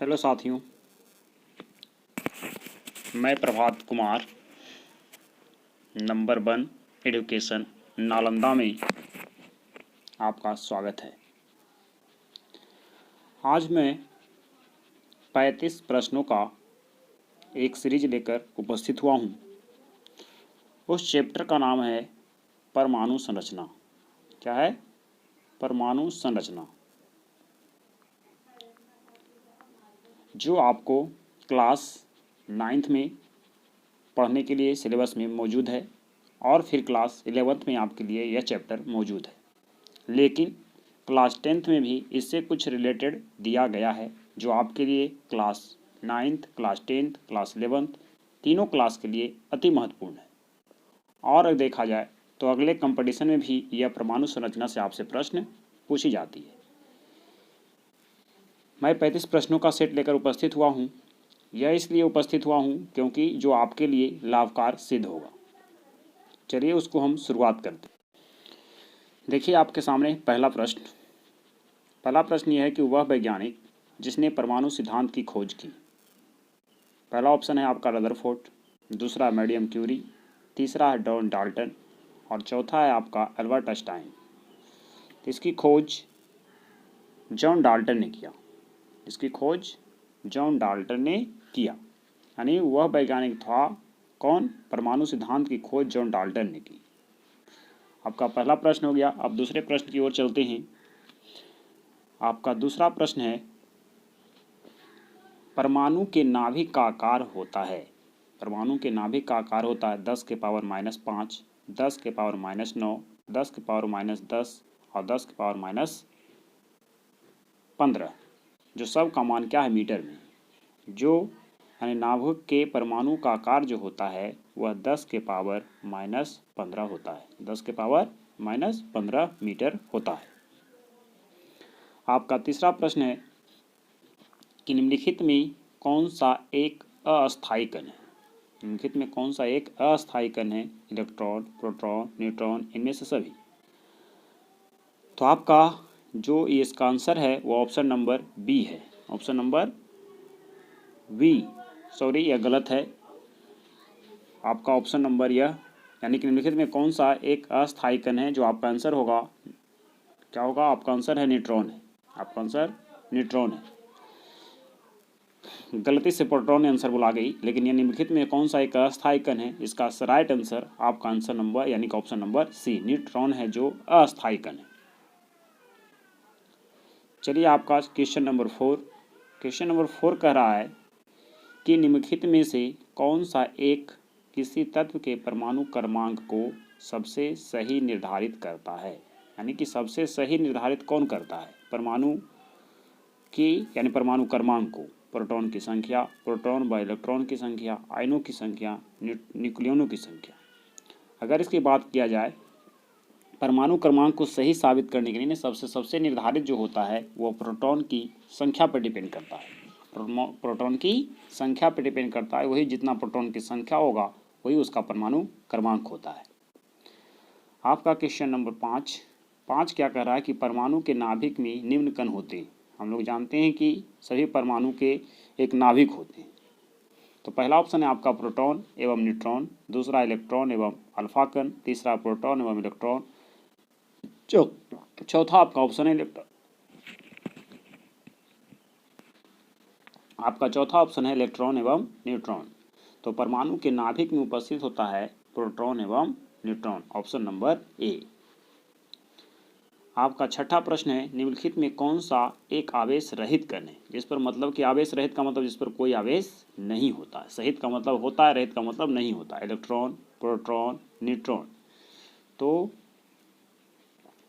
Hello साथियों, मैं Prabhat Kumar number 1 education Nalanda में आपका स्वागत है। आज मैं 35 प्रश्नों का एक सीरीज लेकर उपस्थित हुआ हूँ। उस चैप्टर का नाम है परमाणु संरचना। क्या है? परमाणु संरचना, जो आपको क्लास 9th में पढ़ने के लिए सिलेबस में मौजूद है और फिर क्लास 11th में आपके लिए यह चैप्टर मौजूद है। लेकिन क्लास 10th में भी इससे कुछ रिलेटेड दिया गया है, जो आपके लिए class 9th, class 10th, class 11th तीनों क्लास के लिए अति महत्वपूर्ण है। और अगर देखा जाए तो अगले कंपटीशन में भी यह परमाणु संरचना से आपसे प्रश्न पूछी जाती है। मैं 35 प्रश्नों का सेट लेकर उपस्थित हुआ हूँ। यह इसलिए उपस्थित हुआ हूँ क्योंकि जो आपके लिए लाभकार सिद्ध होगा। चलिए उसको हम शुरुआत करते हैं। देखिए आपके सामने पहला प्रश्न यह है कि वह वैज्ञानिक जिसने परमाणु सिद्धांत की खोज की। पहला ऑप्शन है आपका रदरफोर्ड, दूसरा मैडियम क्यूरी, तीसरा है जॉन डाल्टन और चौथा है आपका अल्बर्ट आइंस्टाइन। इसकी खोज जॉन डाल्टन ने किया। इसकी खोज जॉन डाल्टन ने किया, यानी वह वैज्ञानिक था कौन? परमाणु सिद्धांत की खोज जॉन डाल्टन ने की। आपका पहला प्रश्न हो गया। अब दूसरे प्रश्न की ओर चलते हैं। आपका दूसरा प्रश्न है, परमाणु के नाभिक का आकार होता है। परमाणु के नाभिक का आकार होता है 10 के पावर -5, 10 के पावर -9, 10 के पावर -10 और 10 के पावर -15, जो सब का मान क्या है? मीटर में। जो यानी नाभिक के परमाणु का आकार जो होता है वह 10 के पावर -15 होता है। 10 के पावर -15 मीटर होता है। आपका तीसरा प्रश्न है कि निम्नलिखित में कौन सा एक अस्थायी कण है? निम्नलिखित में कौन सा एक अस्थायी कण है? इलेक्ट्रॉन, प्रोटॉन, न्यूट्रॉन, इनमें से सभी। तो आपका जो इसका आंसर है वो ऑप्शन नंबर बी है। ऑप्शन नंबर बी, सॉरी यह गलत है। आपका ऑप्शन नंबर यह, यानी कि निम्नलिखित में कौन सा एक अस्थायी कण है, जो आपका आंसर होगा क्या होगा? आपका आंसर है न्यूट्रॉन है। आपका आंसर न्यूट्रॉन है। गलती से प्रोटॉन ने आंसर बुला गई, लेकिन यह निम्नलिखित में कौन सा एक अस्थायी कण है, इसका राइट आंसर आपका आंसर नंबर यानी कि ऑप्शन नंबर सी, न्यूट्रॉन है जो अस्थायी कण है। चलिए आपका क्वेश्चन नंबर 4। क्वेश्चन नंबर 4 कह रहा है कि निम्नलिखित में से कौन सा एक किसी तत्व के परमाणु क्रमांक को सबसे सही निर्धारित करता है। यानी कि सबसे सही निर्धारित कौन करता है परमाणु की, यानी परमाणु क्रमांक को। प्रोटॉन की संख्या, प्रोटॉन व इलेक्ट्रॉन की संख्या, आयनों की संख्या, न्यूक्लियनों की संख्या। अगर इसकी बात किया जाए परमाणु क्रमांक को सही साबित करने के लिए सबसे निर्धारित जो होता है वो प्रोटॉन की संख्या पर डिपेंड करता है। प्रोटॉन की संख्या पर डिपेंड करता है। वही जितना प्रोटॉन की संख्या होगा वही उसका परमाणु क्रमांक होता है। आपका क्वेश्चन नंबर 5 क्या कह रहा है कि परमाणु के नाभिक में निम्न कण होते हैं। हम लोग जानते हैं कि सभी परमाणु के एक नाभिक होते हैं। तो पहला ऑप्शन है आपका प्रोटॉन एवं न्यूट्रॉन, दूसरा इलेक्ट्रॉन एवं अल्फा कण, तीसरा प्रोटॉन एवं इलेक्ट्रॉन, चौथा आपका ऑप्शन है इलेक्ट्रॉन। आपका चौथा ऑप्शन है इलेक्ट्रॉन एवं न्यूट्रॉन। तो परमाणु के नाभिक में उपस्थित होता है प्रोटॉन एवं न्यूट्रॉन, ऑप्शन नंबर ए। आपका छठा प्रश्न है, निम्नलिखित में कौन सा एक आवेश रहित कण है। जिस पर मतलब कि आवेश रहित का मतलब जिस पर कोई आवेश नहीं होता है। सहित का मतलब होता है, रहित का मतलब नहीं होता। Electron, proton, neutron. तो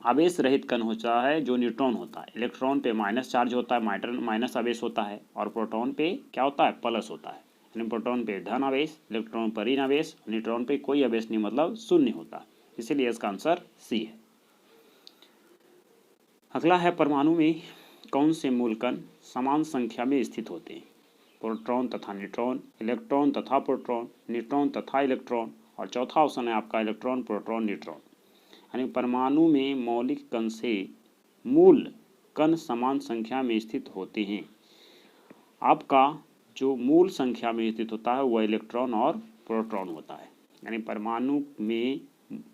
आवेश रहित कण होता है जो न्यूट्रॉन होता है। इलेक्ट्रॉन पे माइनस चार्ज होता है, माइनस आवेश होता है, और प्रोटॉन पे क्या होता है? प्लस होता है। यानी प्रोटॉन पे धन आवेश, इलेक्ट्रॉन पर ऋण आवेश, न्यूट्रॉन पे कोई आवेश नहीं, मतलब शून्य होता है। इसीलिए इसका आंसर सी है। अगला है, परमाणु में कौन से मूलकण समान संख्या में स्थित होते हैं। प्रोटॉन तथा न्यूट्रॉन, इलेक्ट्रॉन तथा प्रोटॉन, न्यूट्रॉन तथा इलेक्ट्रॉन, और चौथा ऑप्शन है आपका इलेक्ट्रॉन, प्रोटॉन, न्यूट्रॉन। यानी परमाणु में मौलिक कण से मूल कण समान संख्या में स्थित होते हैं। आपका जो मूल संख्या में स्थित होता है वह इलेक्ट्रॉन और प्रोटॉन होता है। यानी परमाणु में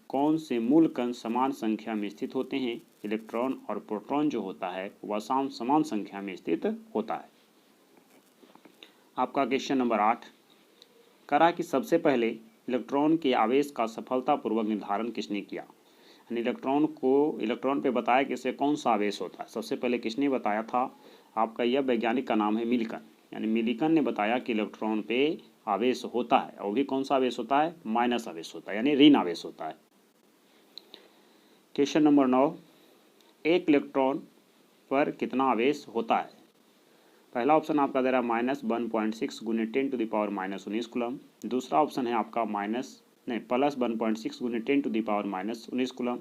कौन से मूल कण समान संख्या में स्थित होते हैं? इलेक्ट्रॉन और प्रोटॉन जो होता है वह समान संख्या में स्थित होता है। आपका क्वेश्चन नंबर 8 करा कि सबसे पहले इलेक्ट्रॉन के आवेश का सफलतापूर्वक निर्धारण किसने किया? यानी इलेक्ट्रॉन पे बताया कि इसे कौन सा आवेश होता है। सबसे पहले किसने बताया था? आपका यह वैज्ञानिक का नाम है मिल्कन। यानी मिल्कन ने बताया कि इलेक्ट्रॉन पे आवेश होता है, और भी कौन सा आवेश होता है? माइनस आवेश होता है, यानी ऋण आवेश होता है। क्वेश्चन नंबर 9 एक इलेक्ट्रॉन पर कितना आवेश होता है? पहला ऑप्शन आपका दे रहा है -1.6 गुने 10⁻⁻19 कूलम। दूसरा ऑप्शन है आपका प्लस 1.6 गुने 10⁻⁻19 कूलम।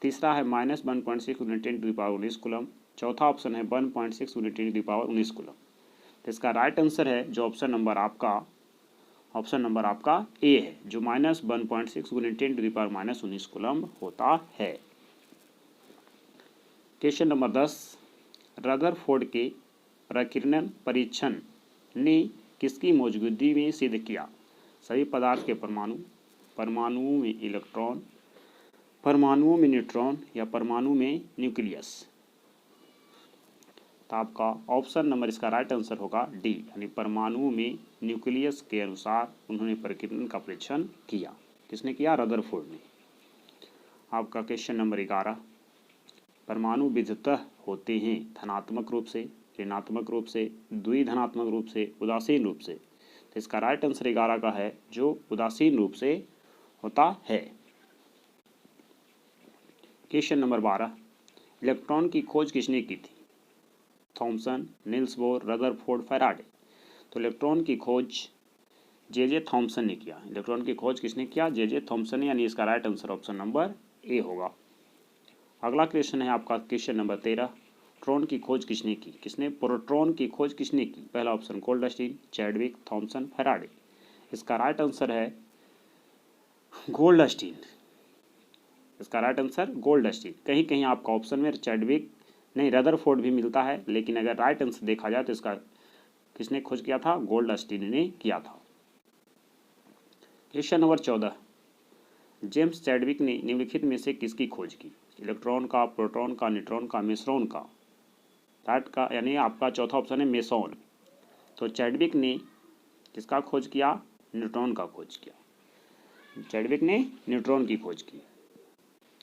तीसरा है -1.6 गुने 10⁻19 कूलम। चौथा ऑप्शन है 1.6 गुने 10⁻19 कूलम। तो इसका राइट आंसर है जो ऑप्शन नंबर आपका ए है, जो -1.6 गुने 10⁻⁻19 कूलम होता है। क्वेश्चन नंबर 10 रदरफोर्ड के प्रकीर्णन परीक्षण ने किसकी मौजूदगी में सिद्ध किया? सभी पदार्थ के परमाणुओं में इलेक्ट्रॉन, परमाणुओं में न्यूट्रॉन या परमाणु में न्यूक्लियस। तो आपका ऑप्शन नंबर इसका राइट आंसर होगा डी, यानी परमाणुओं में न्यूक्लियस के अनुसार उन्होंने प्रकीर्णन का परीक्षण किया। किसने किया? रदरफोर्ड ने। आपका क्वेश्चन नंबर 11 परमाणु विधतः होते हैं धनात्मक रूप से, ऋणात्मक रूप से, द्विधनात्मक रूप से, उदासीन रूप से। तो इसका राइट आंसर 11 का है जो उदासीन रूप से होता है। क्वेश्चन नंबर 12 इलेक्ट्रॉन की खोज किसने की थी? Thomson, Niels Bohr, Rutherford, Faraday. तो इलेक्ट्रॉन की खोज जे थॉमसन ने किया। इलेक्ट्रॉन की खोज किसने किया? जे थॉमसन ने, यानी इसका right answer option number A होगा। अगला क्वेश्चन है आपका क्वेश्चन नंबर 13 प्रोटॉन की खोज किसने की? प्रोटॉन की खोज किसने की? पहला option Goldstein, Chadwick, Thomson, Faraday. इसका राइट आंसर है गोल्डस्टीन। इसका राइट आंसर गोल्डस्टीन। कहीं कहीं आपका ऑप्शन में चैडविक नहीं रदरफोर्ड भी मिलता है, लेकिन अगर राइट आंसर देखा जाए तो इसका किसने खोज किया था? गोल्डस्टीन ने किया था। क्वेश्चन नंबर 14 जेम्स चैडविक ने निम्नलिखित में से किसकी खोज की? इलेक्ट्रॉन का, प्रोटॉन का, न्यूट्रॉन का, मेसॉन का। राइट का यानी आपका चौथा ऑप्शन है मेसॉन। तो चैडविक ने किसका खोज किया? न्यूट्रॉन का खोज किया। चैडविक ने न्यूट्रॉन की खोज की।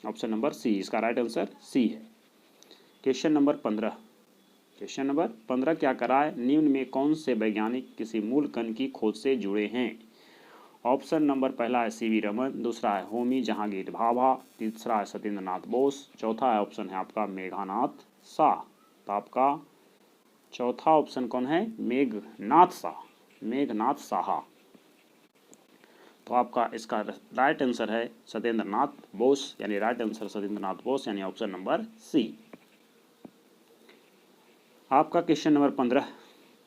ऑप्शन नंबर सी, इसका राइट आंसर सी है। क्वेश्चन नंबर 15 क्या कराए? निम्न में कौन से वैज्ञानिक किसी मूल कण की खोज से जुड़े हैं? ऑप्शन नंबर पहला है सीवी रमन, दूसरा है होमी जहांगीर भाभा, तीसरा है सत्येंद्र नाथ बोस, चौथा है ऑप्शन है आपका मेघनाथ शाह। तो आपका चौथा ऑप्शन कौन है? मेघनाथ शाह। तो आपका इसका राइट आंसर है सत्येंद्र नाथ बोस, यानी राइट आंसर सत्येंद्र नाथ बोस, यानी ऑप्शन नंबर सी। आपका क्वेश्चन नंबर 15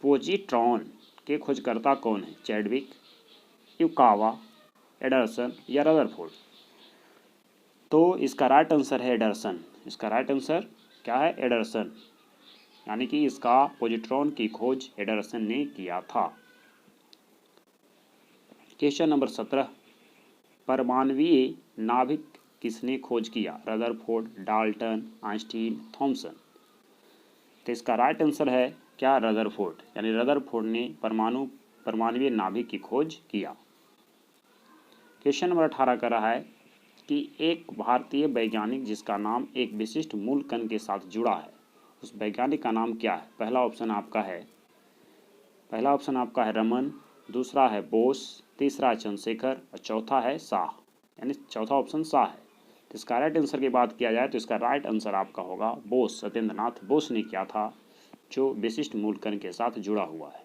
पोजिट्रॉन के खोजकर्ता कौन है? चैडविक, युकावा, एडरसन या रदरफोर्ड। तो इसका राइट आंसर है एडरसन। इसका राइट आंसर क्या है? एडरसन, यानी कि इसका पोजिट्रॉन की खोज एडरसन ने किया था। क्वेश्चन नंबर 17 परमाणवीय नाभिक किसने खोज किया? Rutherford, Dalton, Einstein, Thomson. तो इसका राइट आंसर है क्या? रदरफोर्ड, यानी रदरफोर्ड ने परमाणवीय नाभिक की खोज किया। क्वेश्चन नंबर 18 कर रहा है कि एक भारतीय वैज्ञानिक जिसका नाम एक विशिष्ट मूल कण के साथ जुड़ा है, उस वैज्ञानिक का नाम क्या है? पहला ऑप्शन आपका है रमन, दूसरा है बोस, तीसरा है चंद्रशेखर और चौथा है शाह, यानी चौथा ऑप्शन शाह है। तो इसका राइट आंसर की बात किया जाए तो इसका राइट आंसर आपका होगा बोस, सत्येंद्र नाथ बोस ने किया था, जो विशिष्ट मूल कण के साथ जुड़ा हुआ है।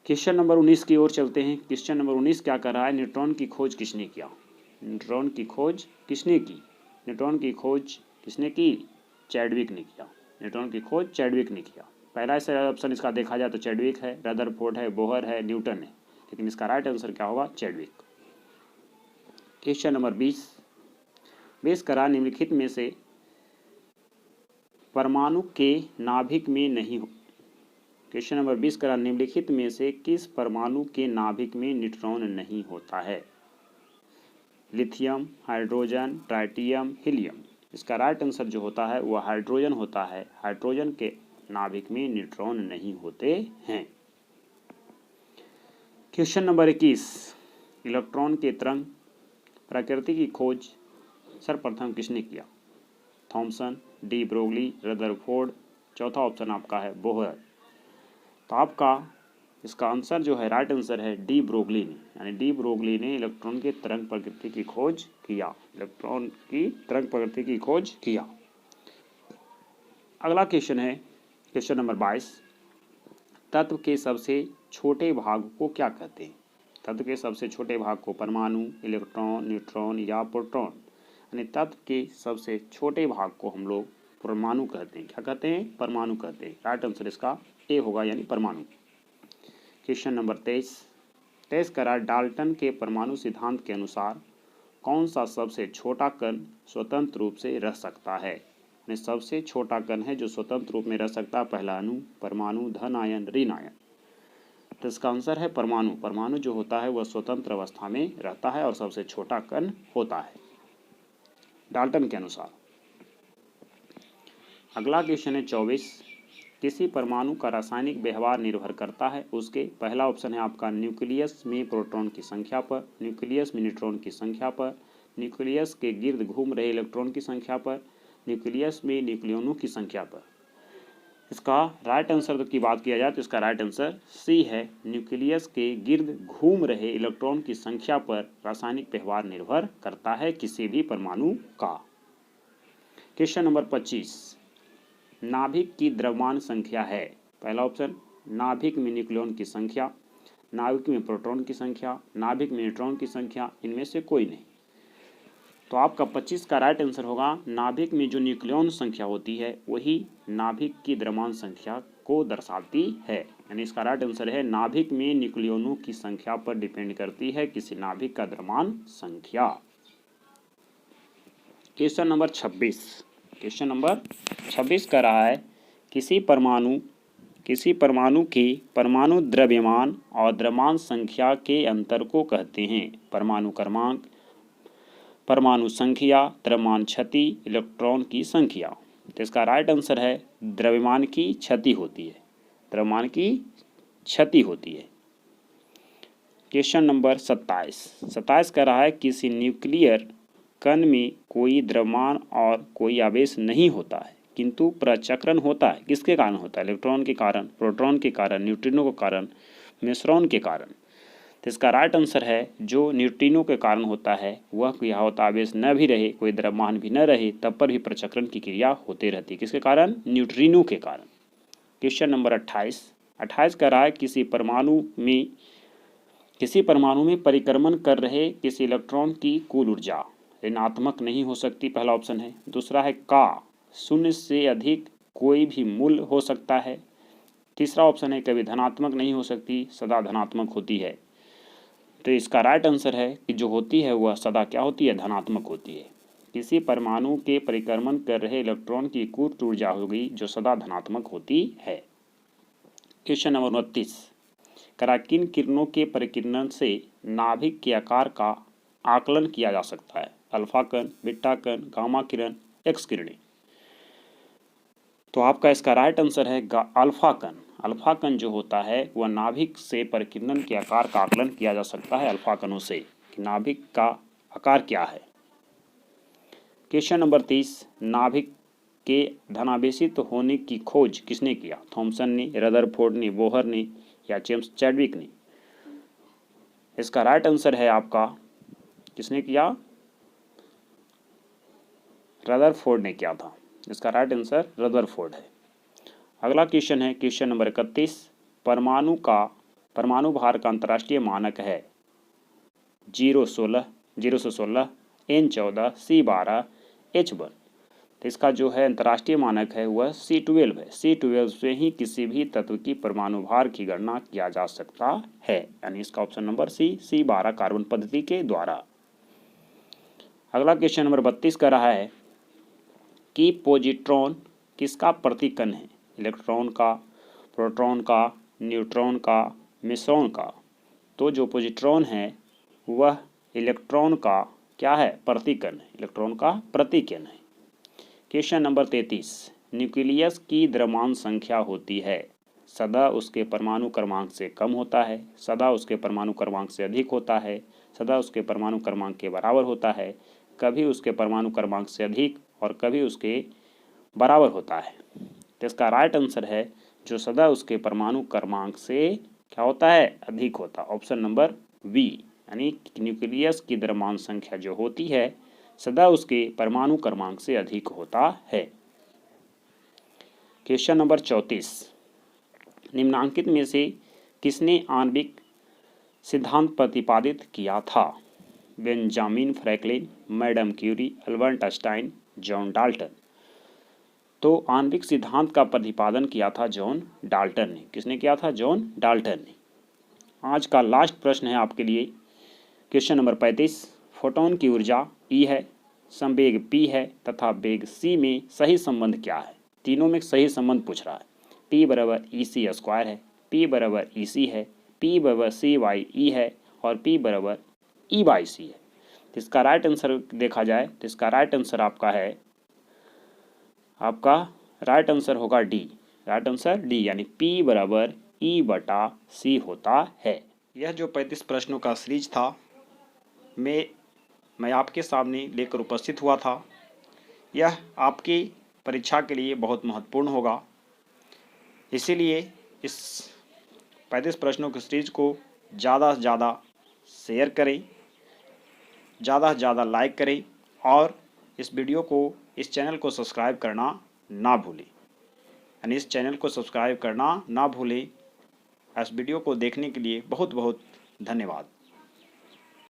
क्वेश्चन नंबर 19 की ओर चलते हैं। क्वेश्चन नंबर 19 क्या कर रहा है? न्यूट्रॉन की खोज किसने किया? न्यूट्रॉन की खोज किसने की? चैडविक ने किया। न्यूट्रॉन की खोज चैडविक ने किया। पहला ऐसा ऑप्शन इसका देखा जाए तो चैडविक है, रदरफोर्ड है, बोहर है, न्यूटन है, लेकिन इसका राइट आंसर क्या होगा? चैडविक। क्वेश्चन नंबर 20 करा निम्नलिखित में से परमाणु के नाभिक में नहीं क्वेश्चन नंबर 20 करा, निम्नलिखित में से किस परमाणु के नाभिक में न्यूट्रॉन नहीं होता है? Lithium, hydrogen, tritium, helium. इसका राइट आंसर जो होता है वह हाइड्रोजन होता है। हाइड्रोजन के नाभिक में न्यूट्रॉन नहीं होते हैं। क्वेश्चन नंबर 21, इलेक्ट्रॉन के तरंग प्रकृति की खोज सर्वप्रथम किसने किया? Thomson, de Broglie, Rutherford. चौथा ऑप्शन आपका है बोहर। तो आपका इसका आंसर जो है राइट आंसर है डी ब्रोगली ने, यानी डी ब्रोगली ने इलेक्ट्रॉन के तरंग प्रकृति की खोज किया। इलेक्ट्रॉन की तरंग प्रकृति की खोज किया। अगला क्वेश्चन है क्वेश्चन नंबर 22, तत्व के सबसे छोटे भाग को क्या कहते हैं? तत्व के सबसे छोटे भाग को परमाणु, इलेक्ट्रॉन, न्यूट्रॉन या प्रोटॉन। यानी तत्व के सबसे छोटे भाग को हम लोग परमाणु कहते हैं। क्या कहते हैं? परमाणु कहते हैं। राइट आंसर इसका ए होगा, यानी परमाणु। क्वेश्चन नंबर 23 करा, डाल्टन के परमाणु सिद्धांत के अनुसार कौन सा सबसे छोटा कण स्वतंत्र रूप से रह सकता है? यानी सबसे छोटा कण है जो स्वतंत्र रूप में रह सकता है, पहला अणु, परमाणु, धन आयन, ऋण आयन। तो इसका आंसर है परमाणु। परमाणु जो होता है वह स्वतंत्र अवस्था में रहता है और सबसे छोटा कण होता है डाल्टन के अनुसार। अगला क्वेश्चन है 24, किसी परमाणु का रासायनिक व्यवहार निर्भर करता है उसके, पहला ऑप्शन है आपका न्यूक्लियस में प्रोटॉन की संख्या पर, न्यूक्लियस में न्यूट्रॉन की संख्या पर, न्यूक्लियस के गिर्द घूम रहे इलेक्ट्रॉन की संख्या पर, न्यूक्लियस में न्यूक्लियनों की संख्या पर। इसका राइट आंसर की बात किया जाए तो इसका राइट आंसर सी है, न्यूक्लियस के गिर्द घूम रहे इलेक्ट्रॉन की संख्या पर रासायनिक व्यवहार निर्भर करता है किसी भी परमाणु का। क्वेश्चन नंबर 25, नाभिक की द्रव्यमान संख्या है, पहला ऑप्शन नाभिक में न्यूक्लियन की संख्या, नाभिक में प्रोटॉन की संख्या, नाभिक में न्यूट्रॉन की संख्या, इनमें से कोई नहीं। तो आपका 25 का राइट आंसर होगा नाभिक में जो न्यूक्लियन संख्या होती है वही नाभिक की द्रव्यमान संख्या को दर्शाती है। यानी इसका राइट आंसर है नाभिक में न्यूक्लियनों की संख्या पर डिपेंड करती है किसी नाभिक का द्रव्यमान संख्या। क्वेश्चन नंबर 26, क्वेश्चन नंबर 26 का रहा है, किसी परमाणु की परमाणु द्रव्यमान और द्रव्यमान संख्या के अंतर को कहते हैं? परमाणु क्रमांक, परमाणु संख्या, द्रव्यमान क्षति, इलेक्ट्रॉन की संख्या। तो इसका राइट आंसर है द्रव्यमान की क्षति होती है, द्रव्यमान की क्षति होती है। क्वेश्चन नंबर 27 कह रहा है, किसी न्यूक्लियर कण में कोई द्रव्यमान और कोई आवेश नहीं होता है किंतु प्रचक्रण होता है। किसके कारण होता है? इलेक्ट्रॉन के कारण, प्रोटॉन के कारण, न्यूट्रिनो के कारण, मिश्रण के कारण। तो इसका राइट आंसर है जो न्यूट्रिनो के कारण होता है वह क्या होता है, आवेश न भी रहे, कोई द्रव्यमान भी न रहे, तब पर भी प्रचक्रण की क्रिया होते रहती है। किसके कारण? न्यूट्रिनो के कारण। क्वेश्चन नंबर 28 कह रहा है, किसी परमाणु में परिक्रमण कर रहे किसी इलेक्ट्रॉन की कुल ऊर्जा ऋणात्मक नहीं हो सकती, पहला ऑप्शन है। दूसरा है का शून्य से अधिक कोई भी मूल्य हो सकता है। तीसरा ऑप्शन है कभी धनात्मक नहीं हो सकती, सदा धनात्मक होती है। तो इसका राइट आंसर है कि जो होती है वह सदा क्या होती है? धनात्मक होती है। किसी परमाणु के परिक्रमण कर रहे इलेक्ट्रॉन की कुल ऊर्जा होगी जो सदा धनात्मक होती है। क्वेश्चन नंबर 29 करा, किन किरणों के परिकिरण से नाभिक के आकार का आकलन किया जा सकता है? अल्फा कण, बीटा कण, गामा किरण, एक्स किरणें। तो आपका इसका राइट आंसर है अल्फा कण। अल्फा कण जो होता है वह नाभिक से परिकिरण के आकार का आकलन किया जा सकता है अल्फा कणों से कि नाभिक का आकार क्या है। क्वेश्चन नंबर 30, नाभिक के धनावेशित होने की खोज किसने किया? थॉमसन ने, रदरफोर्ड ने, बोहर ने या जेम्स चैडविक ने? इसका राइट आंसर है आपका किसने किया? रदरफोर्ड ने किया था। इसका राइट आंसर रदरफोर्ड है। अगला क्वेश्चन है क्वेश्चन नंबर 31, परमाणु भार का अंतर्राष्ट्रीय मानक है 016, N14, C12, H1। तो इसका जो है अंतर्राष्ट्रीय मानक है वह C12 है। C12 से ही किसी भी तत्व की परमाणु भार की गणना किया जा सकता है, यानी इसका ऑप्शन नंबर C12 कार्बन पद्धति के द्वारा। अगला क्वेश्चन नंबर 32 का रहा है कि पॉजिट्रॉन किसका प्रतिकण है? इलेक्ट्रॉन का, प्रोटॉन का, न्यूट्रॉन का, मिसॉन का। तो जो पॉजिट्रॉन है वह इलेक्ट्रॉन का क्या है? प्रतिकण है, इलेक्ट्रॉन का प्रतिकण है। क्वेश्चन नंबर 33, न्यूक्लियस की द्रव्यमान संख्या होती है, सदा उसके परमाणु क्रमांक से कम होता है, सदा उसके परमाणु क्रमांक से अधिक होता है, सदा उसके परमाणु क्रमांक के बराबर होता है, कभी उसके परमाणु क्रमांक से अधिक और कभी उसके बराबर होता है। तो इसका राइट आंसर है जो सदा उसके परमाणु क्रमांक से क्या होता है? अधिक होता। ऑप्शन नंबर बी, यानी न्यूक्लियस की द्रव्यमान संख्या जो होती है सदा उसके परमाणु क्रमांक से अधिक होता है। क्वेश्चन नंबर 34, निम्नांकित में से किसने आणविक सिद्धांत प्रतिपादित किया था? Benjamin Franklin, madam Curie, Albert Einstein, John Dalton. तो आणविक सिद्धांत का प्रतिपादन किया था जॉन डाल्टन ने। किसने किया था? जॉन डाल्टन ने। आज का लास्ट प्रश्न है आपके लिए, क्वेश्चन नंबर 35, फोटोन की ऊर्जा E है, संवेग P है तथा वेग C में सही संबंध क्या है? तीनों में सही संबंध पूछ रहा है। P बराबर EC² है, P बराबर EC है, P बराबर C/E है और P बराबर E/C है। तो इसका राइट आंसर देखा जाए तो इसका राइट आंसर आपका है, आपका राइट आंसर होगा डी। राइट आंसर डी, यानी P बराबर E/C होता है। यह जो 35 प्रश्नों का सीरीज था मैं आपके सामने लेकर उपस्थित हुआ था। यह आपकी परीक्षा के लिए बहुत महत्वपूर्ण होगा, इसीलिए इस 35 प्रश्नों की सीरीज को ज़्यादा से ज़्यादा शेयर करें, ज़्यादा से ज़्यादा लाइक करें और इस वीडियो को, इस चैनल को सब्सक्राइब करना ना भूलें। यानी इस चैनल को सब्सक्राइब करना ना भूलें। इस वीडियो को देखने के लिए बहुत बहुत धन्यवाद।